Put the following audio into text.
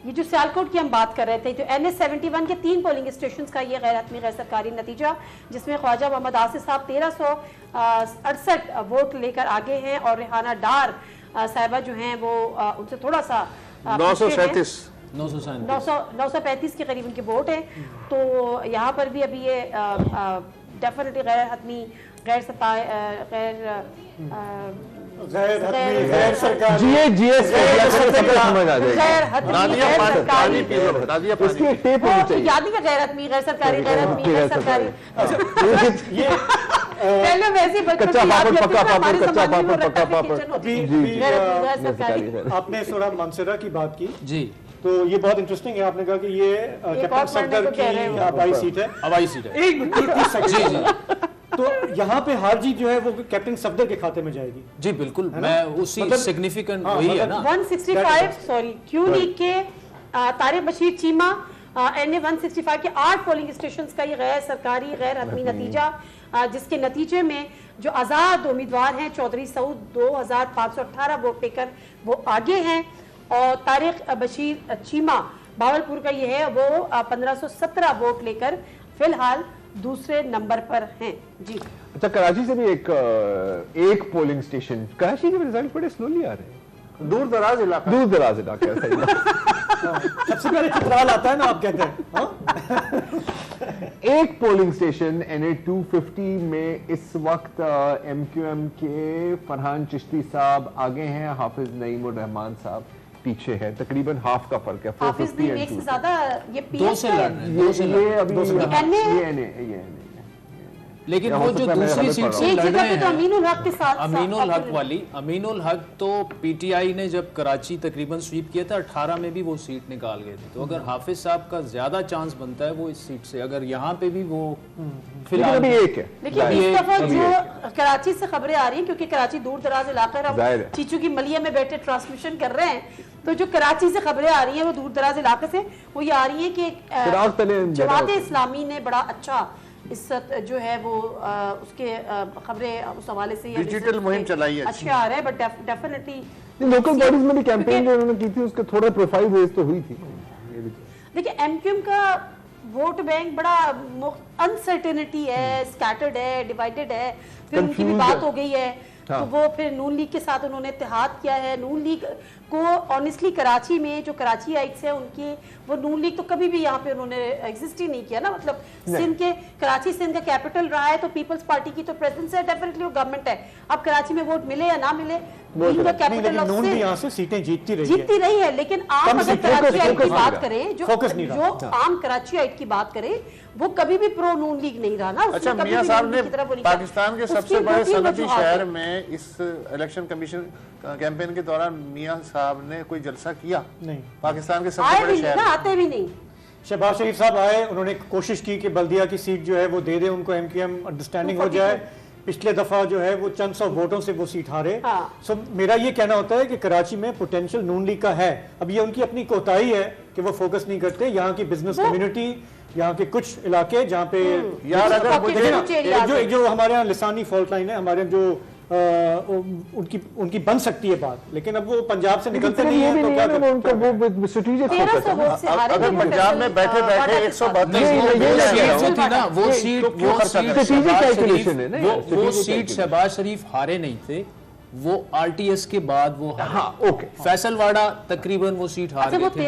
یہ جو سیالکوٹ کی ہم بات کر رہے تھے تو NH71 کے 3 پولنگ اسٹیشنز کا یہ غیر حتمی غیر سرکاری نتیجہ، جس میں خواجہ محمد آصف صاحب 1368 ووٹ لے کر آگے ہیں، اور ریحانہ ڈار صاحبہ جو ہیں وہ ان سے تھوڑا سا 935 کے قریب ان کے ووٹ ہیں. تو یہاں پر بھی ابھی یہ ڈیفینیٹلی غیر حتمی غیر سرکاری آپ نے سورہ منصرہ کی بات کی جی، تو یہ بہت انٹرسٹنگ ہے. آپ نے کہا کہ یہ کیپٹن صفدر کی آبائی سیٹ ہے. تو یہاں پہ ہار جیت جو ہے وہ کیپٹن صفدر کے کھاتے میں جائے گی. جی بالکل، میں اسی سگنیفیکنٹ وہی ہے نا 165 سوری کیو لیگ کے طارق بشیر چیمہ NA165 کے 8 پولنگ اسٹیشنز کا یہ غیر سرکاری غیر حتمی نتیجہ، جس کے نتیجے میں جو آزاد امیدوار ہیں چودھری سعود 2518 ووٹ لے کر وہ آگے ہیں، اور طارق بشیر چیمہ بھاولپور کا یہ ہے وہ 1517 ووٹ لے کر فی الحال دوسرے نمبر پر ہیں. جی اچھا، کراچی سے بھی ایک پولنگ سٹیشن، کراچی کے ریزلٹ بڑے سلولی آ رہے ہیں، دور دراز علاقہ سب سے پہلے چترال آتا ہے نا آپ کہتے ہیں. ایک پولنگ سٹیشن NA250 میں اس وقت MQM کے فرحان چشتی صاحب آگے ہیں، حافظ نعیم الرحمان صاحب پیچھے ہے، تقریباً ہاف کا فرق ہے. حافظ نے ایک سے زیادہ یہ پی ایس لیکن وہ جو دوسری سیٹ سے لڑ رہے ہیں امین الحق کے ساتھ، امین الحق والی، امین الحق تو پی ٹی آئی نے جب کراچی تقریباً سویپ کیا تھا 18 میں بھی وہ سیٹ نکال گئے تھے. تو اگر حافظ صاحب کا زیادہ چانس بنتا ہے وہ اس سیٹ سے، اگر یہاں پہ بھی وہ فی الحال بھی ایک ہے. لیکن اس دفعہ جو کراچی سے خبریں آ رہی ہیں، کیونکہ کراچی دور دراز علاقہ ہے، چیچو کی ملیہ میں بیٹھے ٹرانسمیشن کر رہے ہیں، تو جو کراچی سے خبریں آ رہی ہیں وہ دور دراز علاقے سے وہ یہ آ رہی ہیں کہ جماعت اسلامی نے بڑا اچھا اس جو ہے وہ اس کے خبریں اس حوالے سے ڈیجیٹل مہم چلائی ہے، اچھے آ رہے ہیں. بٹ ڈیفینیٹلی لوکل باڈیز میں بھی کیمپین جو انہوں نے کی تھی اس کا تھوڑا پروفائل ریز تو ہوئی تھی. دیکھیں MQM کا ووٹ بینک بڑا انسرٹینٹی ہے، سکیٹرڈ ہے، ڈیوائیڈڈ ہے. پھر ان کی بھی بات ہو گئی ہے تو وہ پھر نون لیگ کے ساتھ انہوں نے اتحاد کیا ہے. نون لیگ کو آنیسٹلی کراچی میں جو کراچی آئٹس ہیں ان کی وہ نون لیگ تو کبھی بھی یہاں پہ انہوں نے ایگزسٹ ہی نہیں کیا نا. مطلب سندھ کے کراچی سندھ کا کیپٹل رہا ہے تو پیپلز پارٹی کی تو پریزنس ہے، ڈیفینیٹلی وہ گورنمنٹ ہے. اب کراچی میں ووٹ ملے یا نہ ملے، نون بھی یہاں سے سیٹیں جیتتی رہی ہے. لیکن عام اگر کراچی آئٹ کی بات کریں، جو عام کراچی آئٹ کی بات کریں وہ کبھی بھی پرو نون لیگ نہیں رہا نا. اچھا، میاں صاحب نے پاکستان کے سب سے بڑے صنعتی شہر میں اس الیکشن کمیشن کیمپین کے دوران میاں صاحب نے کوئی جلسہ کیا نہیں. پاکستان کے سب سے بڑے شہر آتے بھی نہیں. شہباز شریف صاحب آئے، انہوں نے کوشش کی کہ بلدیہ کی سیٹ جو ہے وہ دے دے ان کو، MQM انڈرسٹینڈنگ ہو جائے. پچھلے دفعہ جو ہے وہ چند سو ووٹوں سے وہ سیٹ ہارے. سو میرا یہ کہنا ہوتا ہے کہ کراچی میں پوٹینشل نون لیگ کا ہے. اب یہ ان کی اپنی کوتاہی ہے کہ وہ فوکس نہیں کرتے. یہاں کی بزنس کمیونٹی، یہاں کے کچھ علاقے جہاں پہ یار اگر جو ہمارے یہاں لسانی فالٹ لائن ہے، ہمارے جو ان کی بن سکتی ہے بات، لیکن اب وہ پنجاب سے نکلتے نہیں ہیں تو کیا کریں. اگر پنجاب میں بیٹھے بیٹھے 132 وہ سیٹ شہباز شریف ہارے نہیں تھے، وہ RTS کے بعد وہ فیصل واڑہ تقریباً وہ سیٹ ہار گئے تھے.